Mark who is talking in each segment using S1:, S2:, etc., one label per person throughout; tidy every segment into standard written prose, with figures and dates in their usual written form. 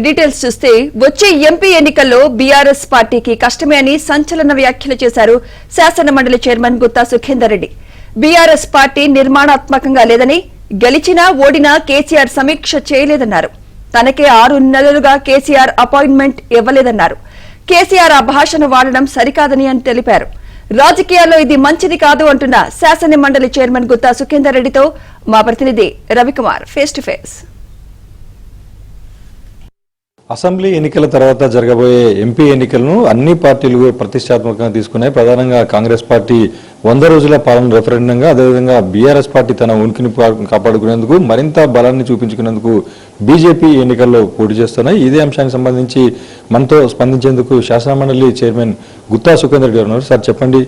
S1: Details చూస్తే వచ్చే MP ఎన్నికల్లో బీఆర్ఎస్ పార్టీకి కష్టమే అని సంచలన వ్యాఖ్యలు చేశారు శాసన మండలి chairman Gutha Sukhender Reddy. BRS party నిర్మాణాత్మకంగా లేదని, గెలిచినా ఓడినా కేసీఆర్ సమీక్ష చేయలేదన్నారు. తనకే 6 నెలలుగా కేసీఆర్ అపాయింట్మెంట్ ఇవ్వలేదన్నారు. కేసీఆర్ ఆ భాషను వాడడం సరికాదని అని తెలిపారు. రాజకీయాల్లో ఇది మంచిది కాదు అంటున్న శాసన మండలి చైర్మన్ గుత్తా సుఖేందర్ రెడ్డితో మా ప్రతినిధి Ravikumar face to face.
S2: Assembly ఎన్నికల తర్వాత జరగబోయే ఎంపీ ఎన్నికలను అన్ని పార్టీలు ప్రతిష్టాత్మకంగా తీసుకున్నాయి. ప్రధానంగా కాంగ్రెస్ పార్టీ 100 రోజుల పాలన రెఫరెండంగా, అదేవిధంగా బీఆర్ఎస్ పార్టీ తన ఉనికిని కాపాడుకునేందుకు, మరింత బలాన్ని చూపించుకునేందుకు బీజేపీ ఎన్నికల్లో పోటీ చేస్తున్నాయి. ఇదే అంశానికి సంబంధించి మనతో స్పందించేందుకు శాసనమండలి చైర్మన్ గుత్తా సుఖేందర్ రెడ్డి ఉన్నారు. సార్ చెప్పండి,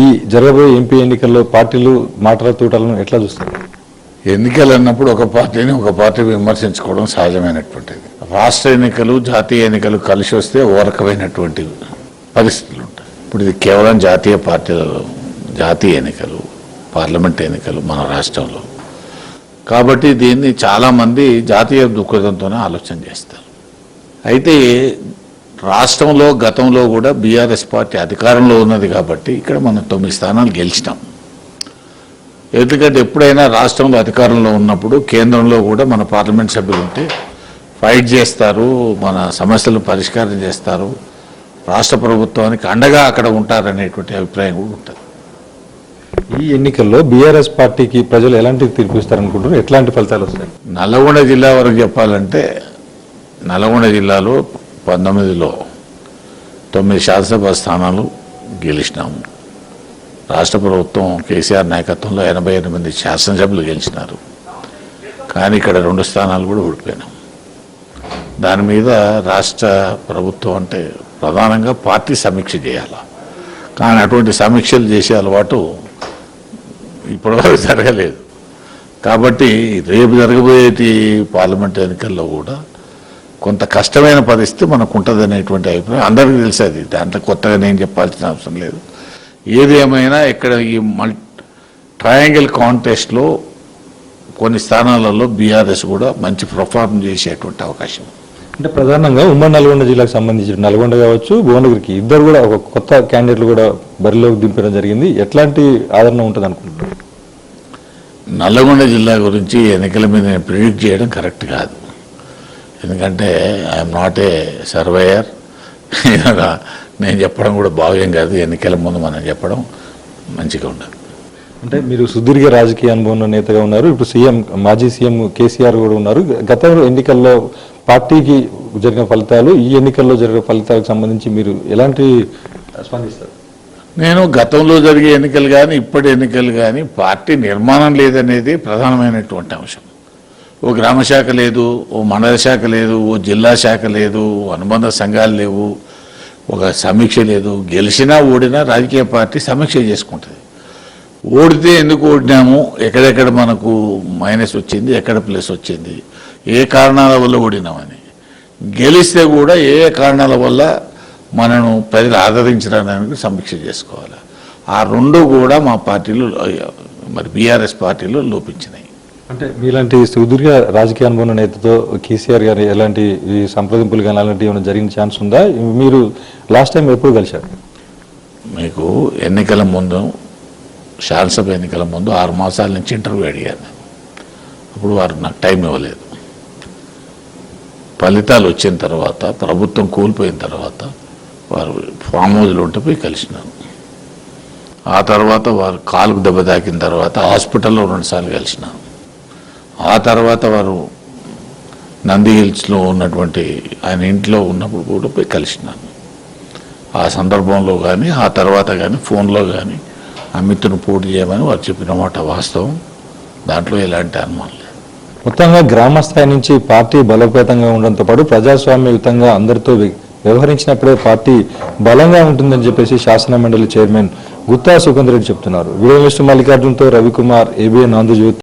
S2: ఈ జరగబోయే ఎంపీ ఎన్నికల్లో పార్టీలు మాటల తూటాలను ఎట్లా చూస్తారు?
S3: ఎన్నికలు అన్నప్పుడు ఒక పార్టీ విమర్శించుకోవడం సహజమైనటువంటిది. రాష్ట్ర ఎన్నికలు, జాతీయ ఎన్నికలు కలిసి వస్తే ఓ రకమైనటువంటి పరిస్థితులు ఉంటాయి. ఇప్పుడు ఇది కేవలం జాతీయ ఎన్నికలు, పార్లమెంట్ ఎన్నికలు మన రాష్ట్రంలో. కాబట్టి దీన్ని చాలామంది జాతీయ దృక్పథంతోనే ఆలోచన చేస్తారు. అయితే రాష్ట్రంలో గతంలో కూడా బీఆర్ఎస్ పార్టీ అధికారంలో ఉన్నది కాబట్టి ఇక్కడ మనం 9 స్థానాలు గెలిచినాం. ఎందుకంటే ఎప్పుడైనా రాష్ట్రంలో అధికారంలో ఉన్నప్పుడు కేంద్రంలో కూడా మన పార్లమెంట్ సభ్యులు ఉంటే ఫైట్ చేస్తారు, మన సమస్యలు పరిష్కారం చేస్తారు, రాష్ట్ర ప్రభుత్వానికి అండగా అక్కడ ఉంటారనేటువంటి అభిప్రాయం కూడా ఉంటుంది.
S2: ఈ ఎన్నికల్లో బీఆర్ఎస్ పార్టీకి ప్రజలు ఎలాంటి తీర్పు ఇస్తారనుకుంటున్నారు? ఎట్లాంటి ఫలితాలు వస్తాయి?
S3: నల్గొండ జిల్లా వరకు చెప్పాలంటే, నల్గొండ జిల్లాలో 19లో 9 శాసనసభ స్థానాలు గెలిచినాము. రాష్ట్ర ప్రభుత్వం కేసీఆర్ నాయకత్వంలో 88 శాసనసభ్యులు గెలిచినారు. కానీ ఇక్కడ 2 స్థానాలు కూడా ఓడిపోయినాం. దాని మీద రాష్ట్ర ప్రభుత్వం అంటే ప్రధానంగా పార్టీ సమీక్ష చేయాలి. కానీ అటువంటి సమీక్షలు చేసే అలవాటు ఇప్పటివరకు జరగలేదు. కాబట్టి రేపు జరగబోయేటి పార్లమెంట్ ఎన్నికల్లో కూడా కొంత కష్టమైన పరిస్థితి మనకు ఉంటుంది అనేటువంటి అభిప్రాయం అందరికీ తెలిసేది. దాంట్లో కొత్తగా నేను చెప్పాల్సిన అవసరం లేదు. ఏది ఏమైనా ఇక్కడ ఈ ట్రయాంగిల్ కాంటెస్ట్లో కొన్ని స్థానాలలో బీఆర్ఎస్ కూడా మంచి పర్ఫార్మ్ చేసేటువంటి అవకాశం.
S2: అంటే ప్రధానంగా ఉమ్మడి నల్గొండ జిల్లాకు సంబంధించి నల్గొండ కావచ్చు, భువనగిరికి ఇద్దరు కూడా ఒక కొత్త క్యాండిడేట్లు కూడా బరిలోకి దింపడం జరిగింది. ఎట్లాంటి ఆదరణ ఉంటుంది అనుకుంటున్నారు?
S3: నల్గొండ జిల్లా గురించి ఎన్నికల మీద నేను ప్రిడిక్ట్ చేయడం కరెక్ట్ కాదు. ఎందుకంటే ఐఎమ్ నాట్ ఏ సర్వేయర్. నేను చెప్పడం కూడా భావ్యం కాదు. ఎన్నికల ముందు మనం చెప్పడం మంచిగా ఉండదు.
S2: అంటే మీరు సుదీర్ఘ రాజకీయ అనుభవం ఉన్న నేతగా ఉన్నారు. ఇప్పుడు మాజీ సీఎం కేసీఆర్ కూడా ఉన్నారు. గత ఎన్నికల్లో పార్టీకి జరిగిన ఫలితాలు, ఈ ఎన్నికల్లో జరిగిన ఫలితాలకు సంబంధించి మీరు ఎలాంటి స్పందిస్తారు?
S3: నేను గతంలో జరిగే ఎన్నికలు కానీ ఇప్పటి ఎన్నికలు కానీ పార్టీ నిర్మాణం లేదనేది ప్రధానమైనటువంటి అంశం. ఓ గ్రామ శాఖ లేదు, ఓ మండల శాఖ లేదు, ఓ జిల్లా శాఖ లేదు, అనుబంధ సంఘాలు లేవు, ఒక సమీక్ష లేదు. గెలిచినా ఓడినా రాజకీయ పార్టీ సమీక్ష చేసుకుంటుంది. ఓడితే ఎందుకు ఓడినాము, ఎక్కడెక్కడ మనకు మైనస్ వచ్చింది, ఎక్కడ ప్లస్ వచ్చింది, ఏ కారణాల వల్ల ఓడినామని, గెలిస్తే కూడా ఏ కారణాల వల్ల మనను ప్రజలు ఆదరించడానికి సమీక్ష చేసుకోవాలి. ఆ 2 కూడా మా పార్టీలో, మరి బీఆర్ఎస్ పార్టీలో లోపించినాయి.
S2: అంటే మీలాంటి సుదీర్ఘ రాజకీయ అనుభవం నేతతో కేసీఆర్ గారు ఎలాంటి సంప్రదింపులు కానీ అలాంటివి ఏమైనా జరిగిన ఛాన్స్ ఉందా? మీరు లాస్ట్ టైం ఎప్పుడు కలిశారు?
S3: మీకు ఎన్నికల ముందు, శాసనసభ ఎన్నికల ముందు 6 మాసాల నుంచి ఇంటర్వ్యూ అడిగాను. అప్పుడు వారు నాకు టైం ఇవ్వలేదు. ఫలితాలు వచ్చిన తర్వాత, ప్రభుత్వం కూలిపోయిన తర్వాత వారు ఫామ్ హౌస్లో ఉంటే పోయి కలిసినాను. ఆ తర్వాత వారు కాలుకు దెబ్బ తాకిన తర్వాత హాస్పిటల్లో 2 సార్లు కలిసినాను. ఆ తర్వాత వారు నంది హిల్స్లో ఉన్నటువంటి ఆయన ఇంట్లో ఉన్నప్పుడు కూడా పోయి కలిసినాను. ఆ సందర్భంలో కానీ, ఆ తర్వాత కానీ ఫోన్లో కానీ అమిత్ను పోటీ చేయమని వారు చెప్పిన మాట వాస్తవం. దాంట్లో ఎలాంటి అనుమానం లేదు.
S2: మొత్తంగా గ్రామ స్థాయి నుంచి పార్టీ బలోపేతంగా ఉండడంతో పాటు ప్రజాస్వామ్యయుతంగా అందరితో వ్యవహరించినప్పుడే పార్టీ బలంగా ఉంటుందని చెప్పేసి శాసన మండలి చైర్మన్ గుత్తా సుఖేందర్ రెడ్డి చెప్తున్నారు. వీడియో మిస్టర్ మల్లికార్జున్తో రవికుమార్, ఏబిఎన్ ఆంధ్రజ్యోతి.